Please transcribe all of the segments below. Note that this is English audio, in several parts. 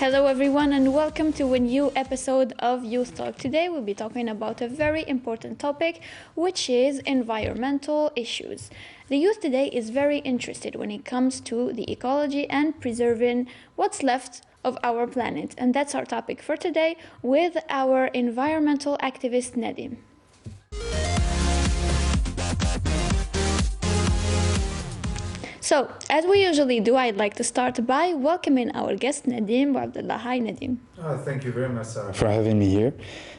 Hello everyone and welcome to a new episode of Youth Talk. Today we'll be talking about a very important topic, which is environmental issues. The youth today is very interested when it comes to the ecology and preserving what's left of our planet. And that's our topic for today with our environmental activist Nadim. So, as we usually do, I'd like to start by welcoming our guest Nadim Abdullah. Hi Nadim. Thank you very much, Sarah, for having me here.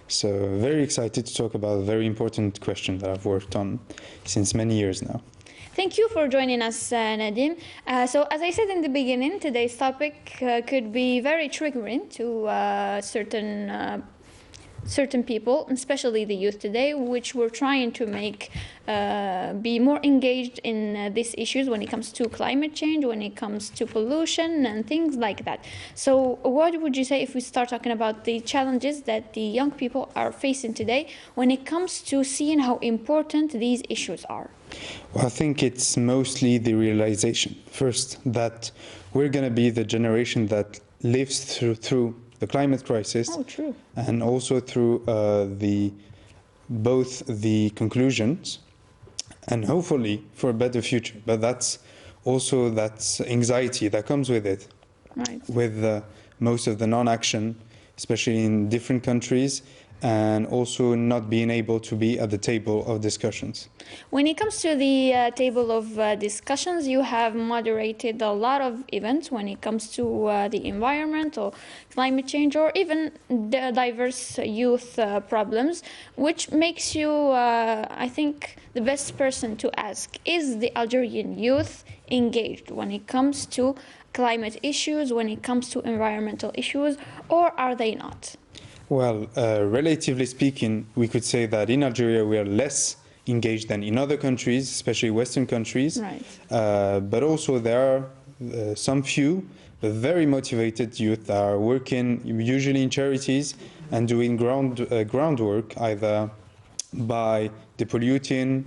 So, very excited to talk about a very important question that I've worked on since many years now. Thank you for joining us, Nadim. So, as I said in the beginning, today's topic could be very triggering to certain people, especially the youth today, which we're trying to make be more engaged in these issues when it comes to climate change, when it comes to pollution and things like that. So what would you say if we start talking about the challenges that the young people are facing today when it comes to seeing how important these issues are? Well, I think it's mostly the realization, first, that we're going to be the generation that lives through the climate crisis, and also through both the conclusions and hopefully for a better future. But that's anxiety that comes with it, right, with most of the non-action, especially in different countries, and also not being able to be at the table of discussions. When it comes to the table of discussions, you have moderated a lot of events when it comes to the environment or climate change or even the diverse youth problems, which makes you, I think, the best person to ask, is the Algerian youth engaged when it comes to climate issues, when it comes to environmental issues, or are they not? Well, relatively speaking, we could say that in Algeria we are less engaged than in other countries, especially Western countries. Right. But also there are some few, but very motivated youth that are working usually in charities and doing groundwork, either by depolluting,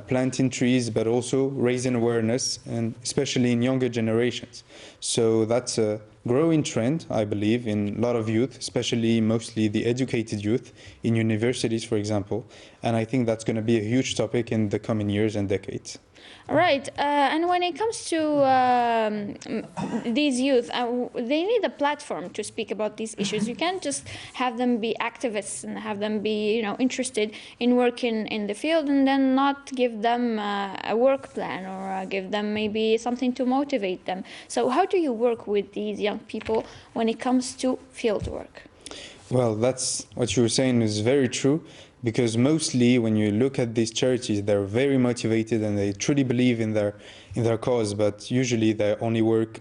planting trees, but also raising awareness, and especially in younger generations. So that's a growing trend, I believe, in a lot of youth, especially mostly the educated youth in universities, for example. And I think that's going to be a huge topic in the coming years and decades. Right, and when it comes to these youth, they need a platform to speak about these issues. You can't just have them be activists and have them be, interested in working in the field and then not give them a work plan or give them maybe something to motivate them. So how do you work with these young people when it comes to field work? Well, that's what you were saying is very true. Because mostly when you look at these charities, they're very motivated and they truly believe in their cause, but usually they only work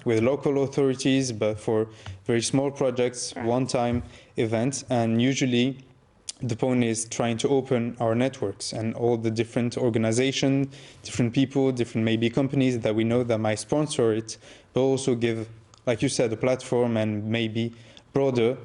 with local authorities, but for very small projects, right, one-time events. And usually the point is trying to open our networks and all the different organizations, different people, different maybe companies that we know that might sponsor it, but also give, like you said, a platform and maybe broader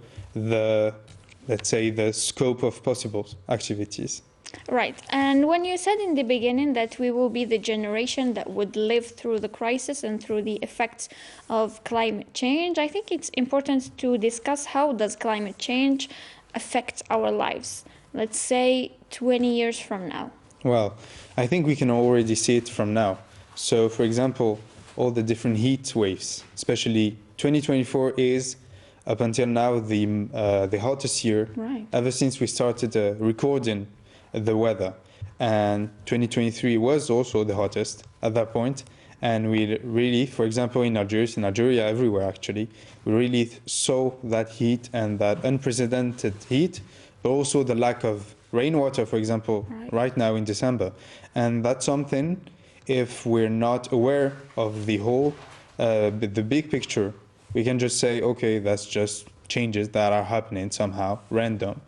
let's say, the scope of possible activities. Right. And when you said in the beginning that we will be the generation that would live through the crisis and through the effects of climate change, I think it's important to discuss how does climate change affect our lives, let's say 20 years from now. Well, I think we can already see it from now. So, for example, all the different heat waves, especially 2024 is up until now the hottest year, right, ever since we started recording the weather. And 2023 was also the hottest at that point. And we really, for example, in Algeria, everywhere actually, we really saw that heat and that unprecedented heat, but also the lack of rainwater, for example, right now in December. And that's something, if we're not aware of the whole, the big picture, we can just say, okay, that's just changes that are happening somehow, random.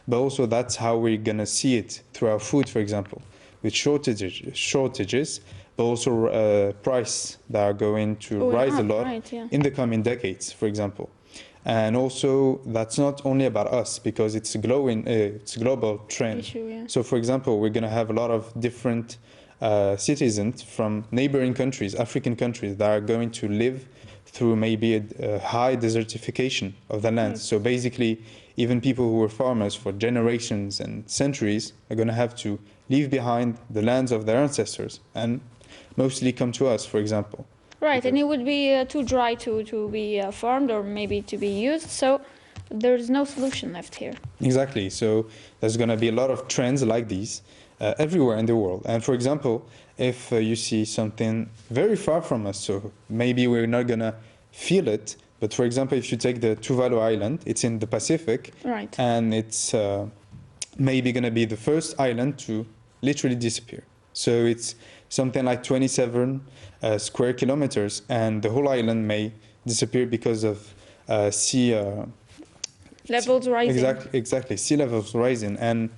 But also that's how we're going to see it through our food, for example, with shortages, but also price that are going to rise a lot in the coming decades, for example. And also that's not only about us, because it's a global trend. Issue, yeah. So, for example, we're going to have a lot of different citizens from neighboring countries, African countries, that are going to live through maybe a high desertification of the land. So basically, even people who were farmers for generations and centuries are going to have to leave behind the lands of their ancestors and mostly come to us, for example. Right, and it would be too dry to be farmed or maybe to be used, so there's no solution left here. Exactly, so there's going to be a lot of trends like these everywhere in the world. And for example, if you see something very far from us, so maybe we're not going to feel it, but for example, if you take the Tuvalu Island, it's in the Pacific, right, and it's maybe going to be the first island to literally disappear. So it's something like 27 square kilometers, and the whole island may disappear because of sea levels rising. Exactly, sea levels rising, and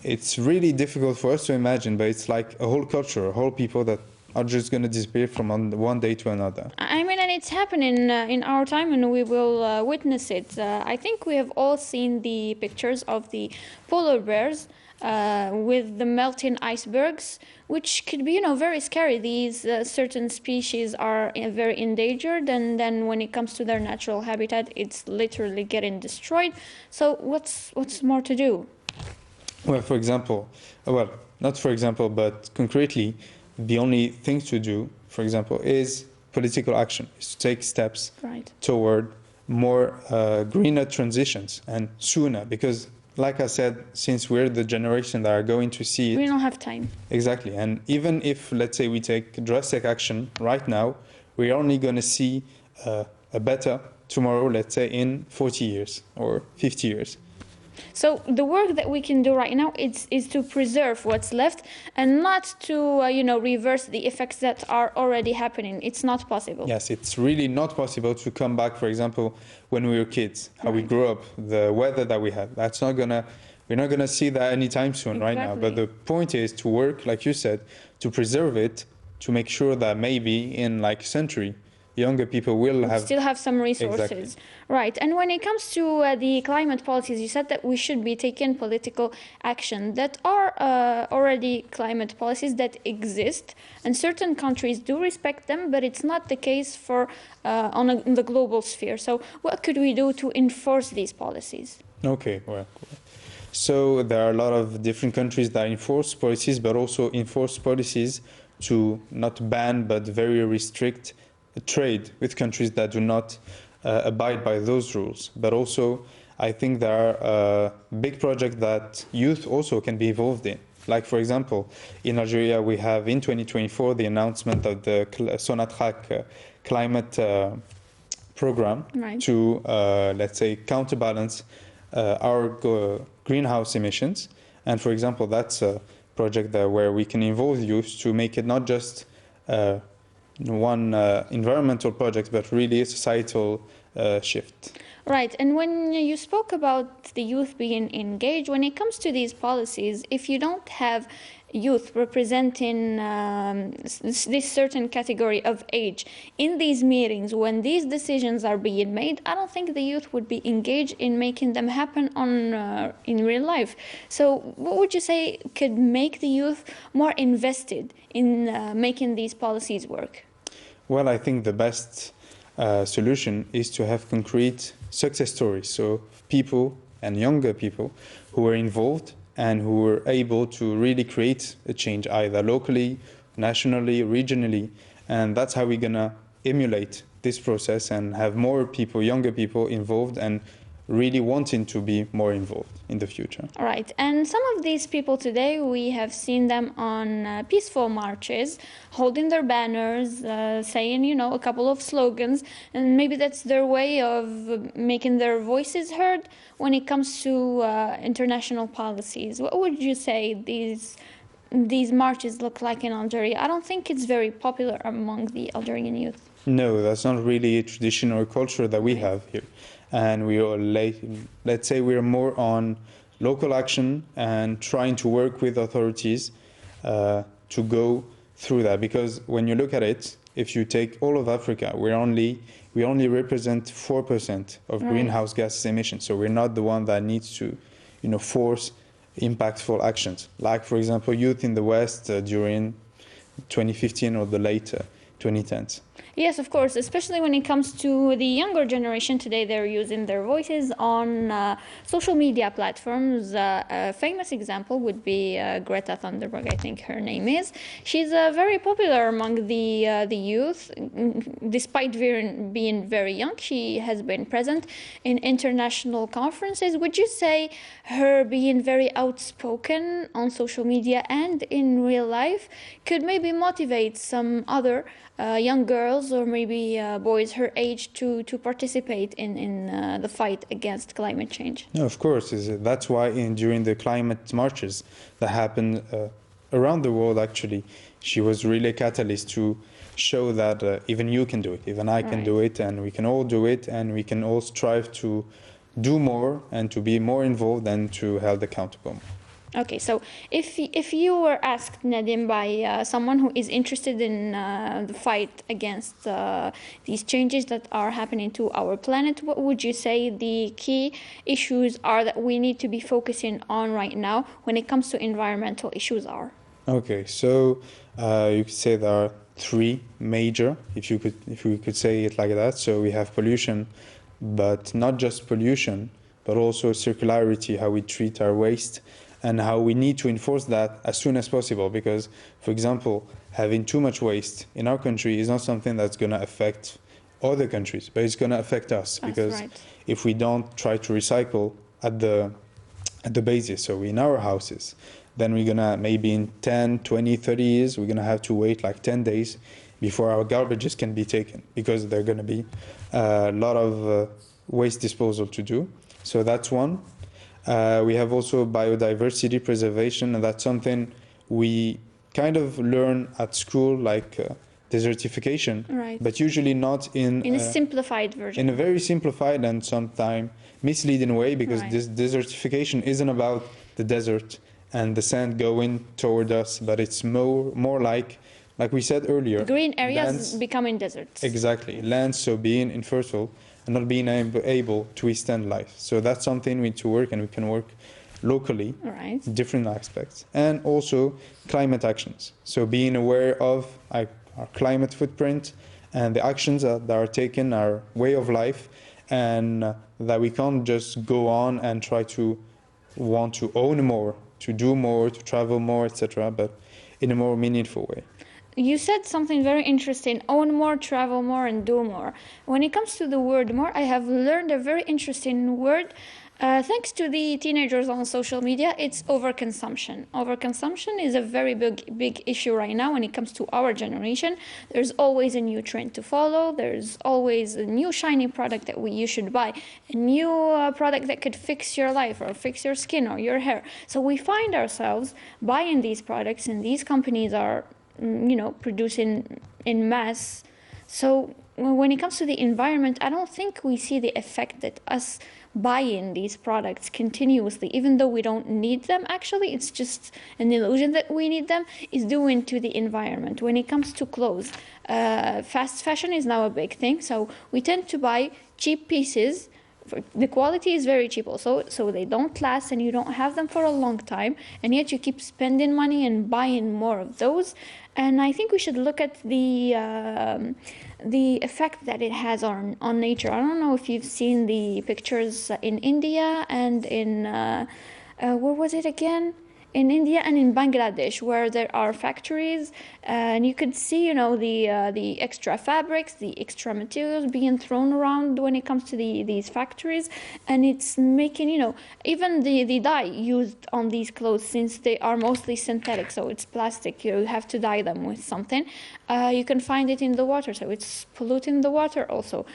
it's really difficult for us to imagine, but it's like a whole culture, a whole people that are just going to disappear from one day to another. I mean, and it's happening in our time, and we will witness it. I think we have all seen the pictures of the polar bears with the melting icebergs, which could be, you know, very scary. These certain species are very endangered, and then when it comes to their natural habitat, it's literally getting destroyed. So what's more to do? Well, for example, well, not for example, but concretely, the only thing to do, for example, is political action, is to take steps right toward more greener transitions, and sooner, because like I said, since we're the generation that are going to see it, we don't have time. Exactly, and even if, let's say, we take drastic action right now, we're only going to see a better tomorrow, let's say, in 40 years or 50 years. So the work that we can do right now is to preserve what's left and not to reverse the effects that are already happening. It's not possible. Yes, it's really not possible to come back, for example, when we were kids, how we grew up, the weather that we had. We're not gonna see that anytime soon, right now. But the point is to work, like you said, to preserve it, to make sure that maybe in like a century, younger people will still have some resources. Exactly. Right. And when it comes to the climate policies, you said that we should be taking political action. That are already climate policies that exist, and certain countries do respect them, but it's not the case for in the global sphere. So what could we do to enforce these policies? Okay, well, so there are a lot of different countries that enforce policies, but also enforce policies to not ban, but very restrict trade with countries that do not abide by those rules. But also, I think there are big projects that youth also can be involved in. Like, for example, in Algeria, we have in 2024 the announcement of the Sonatrach climate program to, let's say, counterbalance our greenhouse emissions. And for example, that's a project where we can involve youth to make it not just one environmental project, but really a societal shift. Right, and when you spoke about the youth being engaged, when it comes to these policies, if you don't have youth representing this certain category of age in these meetings, when these decisions are being made, I don't think the youth would be engaged in making them happen in real life. So what would you say could make the youth more invested in making these policies work? Well, I think the best solution is to have concrete success stories. So people and younger people who were involved and who were able to really create a change either locally, nationally, regionally. And that's how we're going to emulate this process and have more people, younger people involved and really wanting to be more involved in the future. All right, and some of these people today, we have seen them on peaceful marches, holding their banners, saying, a couple of slogans, and maybe that's their way of making their voices heard when it comes to international policies. What would you say these marches look like in Algeria? I don't think it's very popular among the Algerian youth. No, that's not really a tradition or culture that we have here. And we are, let's say, we're more on local action and trying to work with authorities to go through that. Because when you look at it, if you take all of Africa, we only represent 4% of greenhouse gas emissions. So we're not the one that needs to, force impactful actions. Like, for example, youth in the West during 2015 or the late 2010s. Yes, of course, especially when it comes to the younger generation today, they're using their voices on social media platforms. A famous example would be Greta Thunberg, I think her name is. She's very popular among the youth. Despite being very young, she has been present in international conferences. Would you say her being very outspoken on social media and in real life could maybe motivate some other young girls or maybe boys her age to participate in the fight against climate change? No, of course. That's why during the climate marches that happened around the world, actually, she was really a catalyst to show that even you can do it, even I can do it, and we can all do it, and we can all strive to do more and to be more involved and to held accountable. Okay, so if you were asked, Nadim, by someone who is interested in the fight against these changes that are happening to our planet, what would you say the key issues are that we need to be focusing on right now when it comes to environmental issues are? Okay, so you could say there are three major, if we could say it like that. So we have pollution, but not just pollution, but also circularity, how we treat our waste, and how we need to enforce that as soon as possible. Because, for example, having too much waste in our country is not something that's going to affect other countries, but it's going to affect us. That's because right. if we don't try to recycle at the basis, so in our houses, then we're going to, maybe in 10, 20, 30 years, we're going to have to wait like 10 days before our garbages can be taken, because there are going to be a lot of waste disposal to do. So that's one. We have also biodiversity preservation, and that's something we kind of learn at school, like desertification, Right. but usually not in a simplified version. in a very simplified and sometimes misleading way, because Right. this desertification isn't about the desert and the sand going toward us, but it's more like we said earlier, Green areas lands, becoming deserts. exactly, lands so being infertile and not being able to withstand life. So that's something we need to work, and we can work locally, Right. different aspects. And also climate actions. So being aware of our climate footprint and the actions that are taken, our way of life, and that we can't just go on and try to want to own more, to do more, to travel more, etc., but in a more meaningful way. You said something very interesting: own more, travel more, and do more. When it comes to the word more, I have learned a very interesting word. Thanks to the teenagers on social media, it's overconsumption. Overconsumption is a very big issue right now when it comes to our generation. There's always a new trend to follow. There's always a new shiny product that you should buy, a new product that could fix your life or fix your skin or your hair. So we find ourselves buying these products, and these companies are producing in mass. So when it comes to the environment, I don't think we see the effect that us buying these products continuously, even though we don't need them, actually, it's just an illusion that we need them, is doing to the environment. When it comes to clothes, fast fashion is now a big thing, so we tend to buy cheap pieces. The quality is very cheap also, so they don't last and you don't have them for a long time, and yet you keep spending money and buying more of those. And I think we should look at the effect that it has on nature. I don't know if you've seen the pictures in India and in where was it again? In India and in Bangladesh, where there are factories, and you could see, the extra fabrics, the extra materials being thrown around when it comes to these factories, and it's making, even the dye used on these clothes, since they are mostly synthetic, so it's plastic, you have to dye them with something. You can find it in the water, so it's polluting the water also.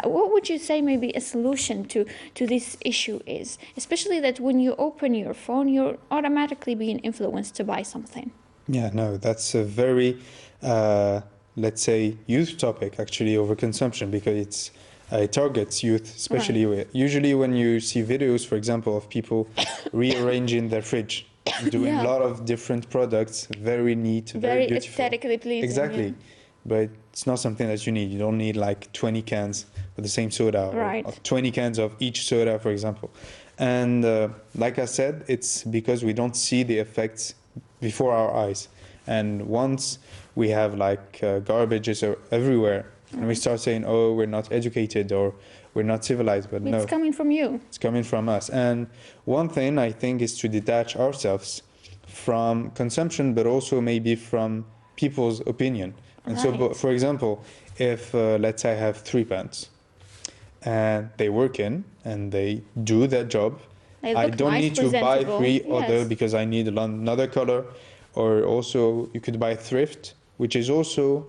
What would you say maybe a solution to this issue is? Especially that when you open your phone, you're automatically being influenced to buy something. Yeah, no, that's a very, let's say, youth topic, actually, overconsumption, because it targets youth, especially. Right. Usually when you see videos, for example, of people rearranging their fridge, doing a lot of different products, very neat, very beautiful. Aesthetically pleasing. Exactly. Yeah. But it's not something that you need. You don't need like 20 cans of the same soda, Right. or 20 cans of each soda, for example. And like I said, it's because we don't see the effects before our eyes. And once we have like garbages everywhere, and we start saying, oh, we're not educated or we're not civilized, but no. It's coming from you. It's coming from us. And one thing I think is to detach ourselves from consumption, but also maybe from people's opinion. And so, for example, if let's say I have 3 plants and they work in and they do their job, I don't need to buy 3 other because I need another color. Or also you could buy thrift, which is also...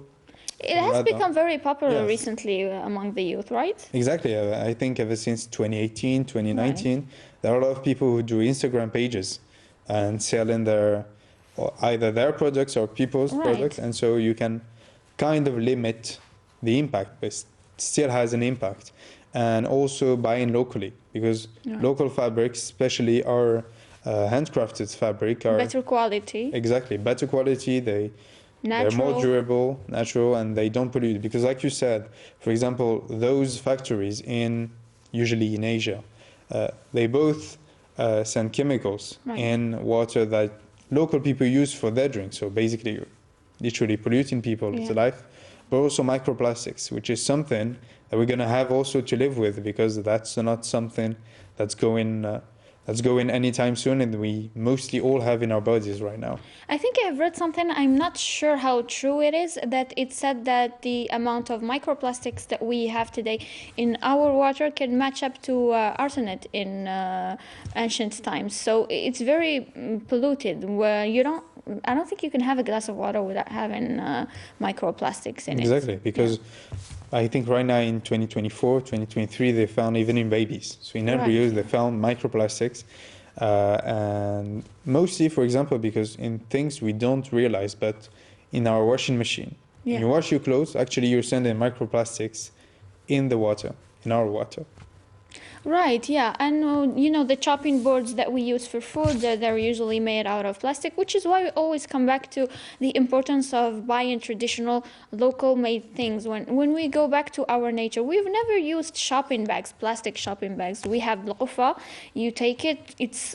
It has become very popular recently among the youth, right? Exactly. I think ever since 2018, 2019, there are a lot of people who do Instagram pages and selling either their products or people's products. And so you can kind of limit the impact, but it still has an impact. And also buying locally, because local fabrics, especially our handcrafted fabric, are better quality. Exactly, better quality. They're more durable, natural, and they don't pollute. Because like you said, for example, those factories usually in Asia, they both send chemicals in water that local people use for their drinks. So basically, literally polluting people's life, but also microplastics, which is something that we're going to have also to live with, because that's not something that's going anytime soon, and we mostly all have in our bodies right now. I think I've read something, I'm not sure how true it is, that it said that the amount of microplastics that we have today in our water can match up to arsenic in ancient times. So it's very polluted, where I don't think you can have a glass of water without having microplastics in it. Exactly, because I think right now in 2024, 2023, they found even in babies. So in embryos, they found microplastics. And mostly, for example, because in things we don't realize, but in our washing machine, when you wash your clothes, actually you're sending microplastics in the water, in our water. Right, yeah, and the chopping boards that we use for food, they're usually made out of plastic, which is why we always come back to the importance of buying traditional, local-made things. When we go back to our nature, we've never used shopping bags, plastic shopping bags. We have القفة, you take it,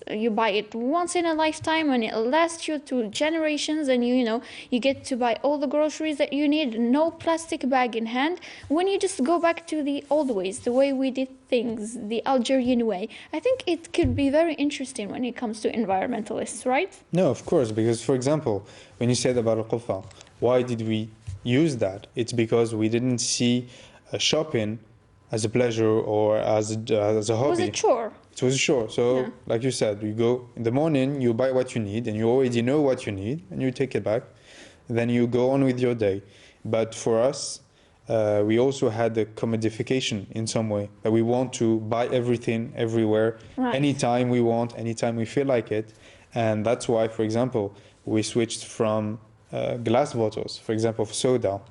you buy it once in a lifetime, and it lasts you to generations, and you get to buy all the groceries that you need, no plastic bag in hand. When you just go back to the old ways, the way we did things, the Algerian way, I think it could be very interesting when it comes to environmentalists, right? No, of course, because for example, when you said about al-Qufa, why did we use that? It's because we didn't see shopping as a pleasure or as a hobby. It was a chore. It was a chore. So, like you said, you go in the morning, you buy what you need, and you already know what you need, and you take it back. Then you go on with your day. But for us, we also had the commodification in some way, that we want to buy everything everywhere, anytime we want, anytime we feel like it. And that's why, for example, we switched from glass bottles, for example, for soda,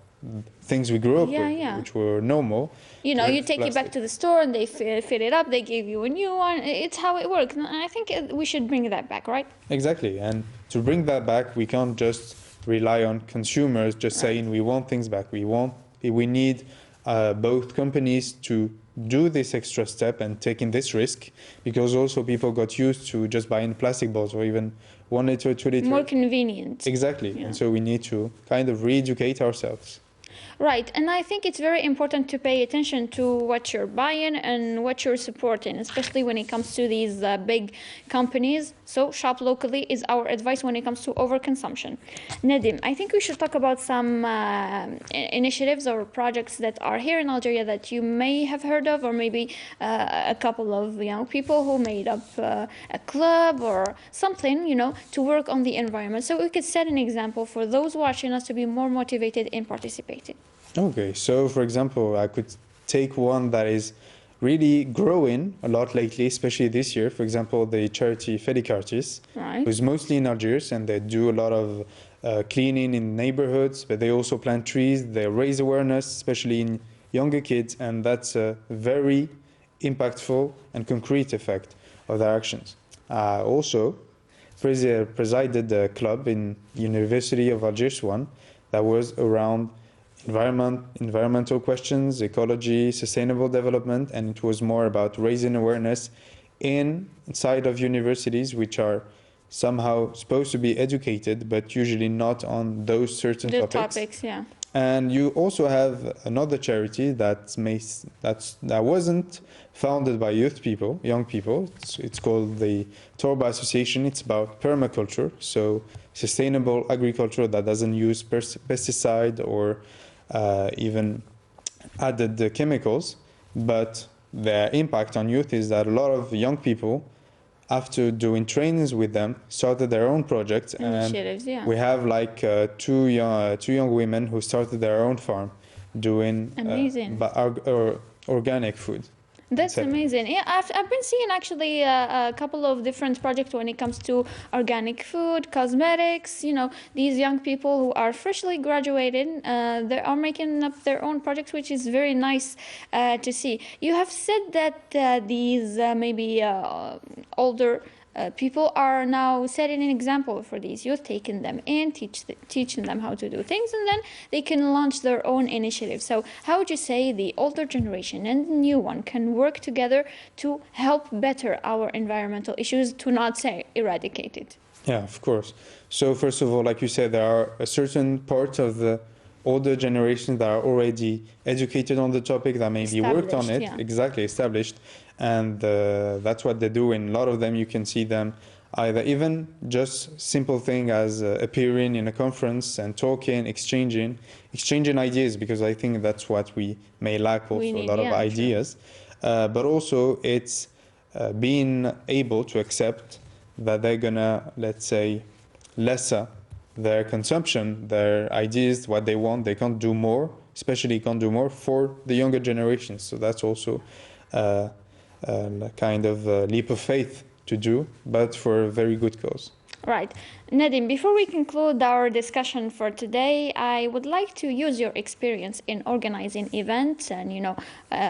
things we grew up with, which were normal. You take it back to the store and they fill it up, they give you a new one. It's how it works. And I think we should bring that back, right? Exactly. And to bring that back, we can't just rely on consumers just saying we want things back. We need both companies to do this extra step and taking this risk, because also people got used to just buying plastic bottles or even 1 liter, 2 liter. More convenient. Exactly. Yeah. And so we need to kind of re-educate ourselves. Right, and I think it's very important to pay attention to what you're buying and what you're supporting, especially when it comes to these big companies. So shop locally is our advice when it comes to overconsumption. Nadim, I think we should talk about some initiatives or projects that are here in Algeria that you may have heard of, or maybe a couple of young people who made up a club or something, to work on the environment. So we could set an example for those watching us to be more motivated in participating. Okay, so for example, I could take one that is really growing a lot lately, especially this year. For example, the charity Felicartis, who's mostly in Algiers, and they do a lot of cleaning in neighborhoods, but they also plant trees, they raise awareness, especially in younger kids, and that's a very impactful and concrete effect of their actions. Also, presided a club in University of Algiers one that was around environmental questions, ecology, sustainable development, and it was more about raising awareness inside of universities, which are somehow supposed to be educated, but usually not on those certain The topics. topics, yeah. And you also have another charity that wasn't founded by young people. It's called the Torba Association. It's about permaculture, so sustainable agriculture that doesn't use pesticide or even added chemicals. But the impact on youth is that a lot of young people, after doing trainings with them, started their own projects. Initiatives, yeah. We have like two young women who started their own farm doing Amazing. Organic food. That's amazing. Yeah, I've been seeing actually a couple of different projects when it comes to organic food, cosmetics. You know, these young people who are freshly graduated, they are making up their own projects, which is very nice to see. You have said that these maybe older people are now setting an example for these youth, taking them in, teaching them how to do things, and then they can launch their own initiative. So how would you say the older generation and the new one can work together to help better our environmental issues, to not say eradicate it? Yeah, of course. So first of all, like you said, there are a certain part of the older generation that are already educated on the topic, that maybe worked on it, exactly, established. And that's what they do. In a lot of them, you can see them either even just simple thing as appearing in a conference and talking, exchanging ideas, because I think that's what we may lack also, a lot of ideas. But also it's being able to accept that they're gonna, let's say, lesser their consumption, their ideas, what they want. They can't do more, especially can't do more for the younger generations. So that's also a kind of leap of faith to do, but for a very good cause. Right. Nadim, before we conclude our discussion for today, I would like to use your experience in organizing events and,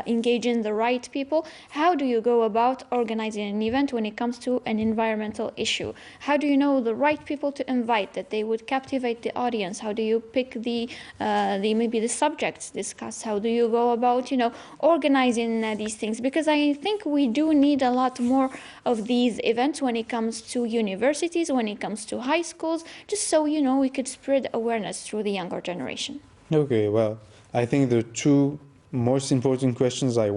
engaging the right people. How do you go about organizing an event when it comes to an environmental issue? How do you know the right people to invite, that they would captivate the audience? How do you pick the maybe the subjects discussed? How do you go about, organizing these things? Because I think we do need a lot more of these events when it comes to universities, when it comes to high schools, just so we could spread awareness through the younger generation. Okay, well, I think the two most important questions are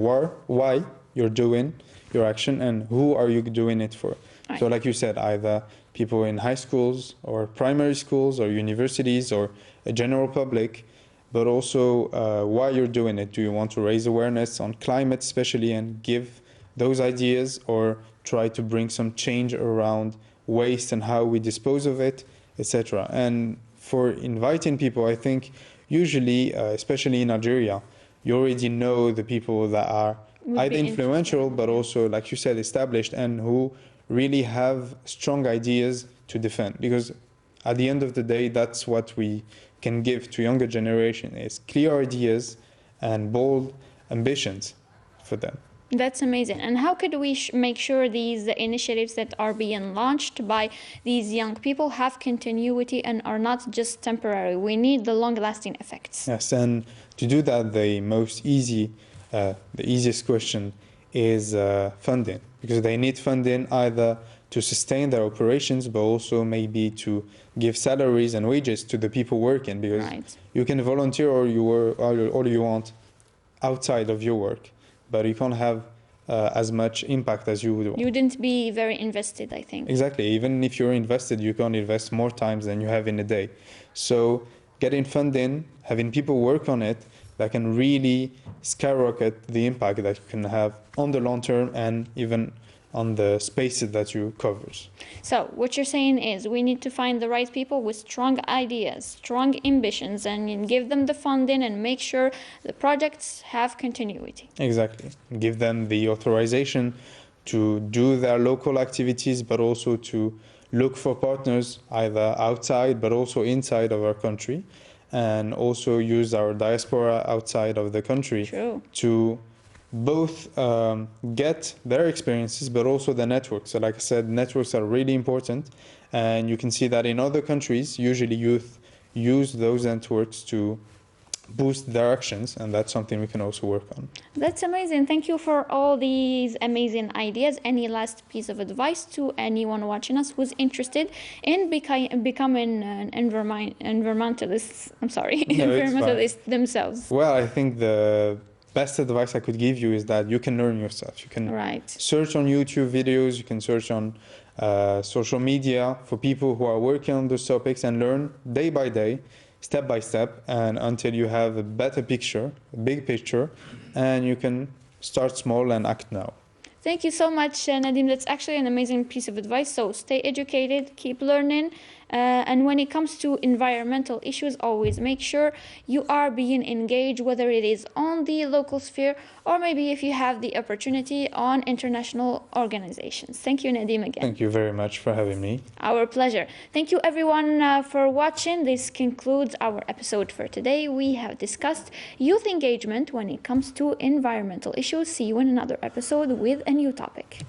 why you're doing your action and who are you doing it for. Right. So like you said, either people in high schools or primary schools or universities or a general public, but also why you're doing it. Do you want to raise awareness on climate especially and give those ideas, or try to bring some change around waste and how we dispose of it, etc. And for inviting people, I think usually, especially in Algeria, you already know the people that are either influential, but also, like you said, established, and who really have strong ideas to defend. Because at the end of the day, that's what we can give to younger generation, is clear ideas and bold ambitions for them. That's amazing. And how could we make sure these initiatives that are being launched by these young people have continuity and are not just temporary? We need the long-lasting effects. Yes, and to do that, the easiest question is funding, because they need funding either to sustain their operations, but also maybe to give salaries and wages to the people working, because you can volunteer all you want outside of your work, but you can't have as much impact as you would want. You wouldn't be very invested, I think. Exactly. Even if you're invested, you can't invest more times than you have in a day. So getting funding, having people work on it, that can really skyrocket the impact that you can have on the long term and even on the spaces that you cover. So what you're saying is we need to find the right people with strong ideas, strong ambitions, and give them the funding and make sure the projects have continuity. Exactly. Give them the authorization to do their local activities, but also to look for partners either outside but also inside of our country, and also use our diaspora outside of the country to both get their experiences, but also the networks. So like I said, networks are really important, and you can see that in other countries, usually youth use those networks to boost their actions, and that's something we can also work on. That's amazing. Thank you for all these amazing ideas. Any last piece of advice to anyone watching us who's interested in becoming an environmentalist? I'm sorry, No, environmentalist themselves. Well, I think the best advice I could give you is that you can learn yourself. You can search on YouTube videos, you can search on social media for people who are working on those topics and learn day by day, step by step, and until you have a better picture, a big picture, and you can start small and act now. Thank you so much, Nadim. That's actually an amazing piece of advice. So stay educated, keep learning. And when it comes to environmental issues, always make sure you are being engaged, whether it is on the local sphere or maybe if you have the opportunity on international organizations. Thank you, Nadim, again. Thank you very much for having me. Our pleasure. Thank you, everyone, for watching. This concludes our episode for today. We have discussed youth engagement when it comes to environmental issues. See you in another episode with a new topic.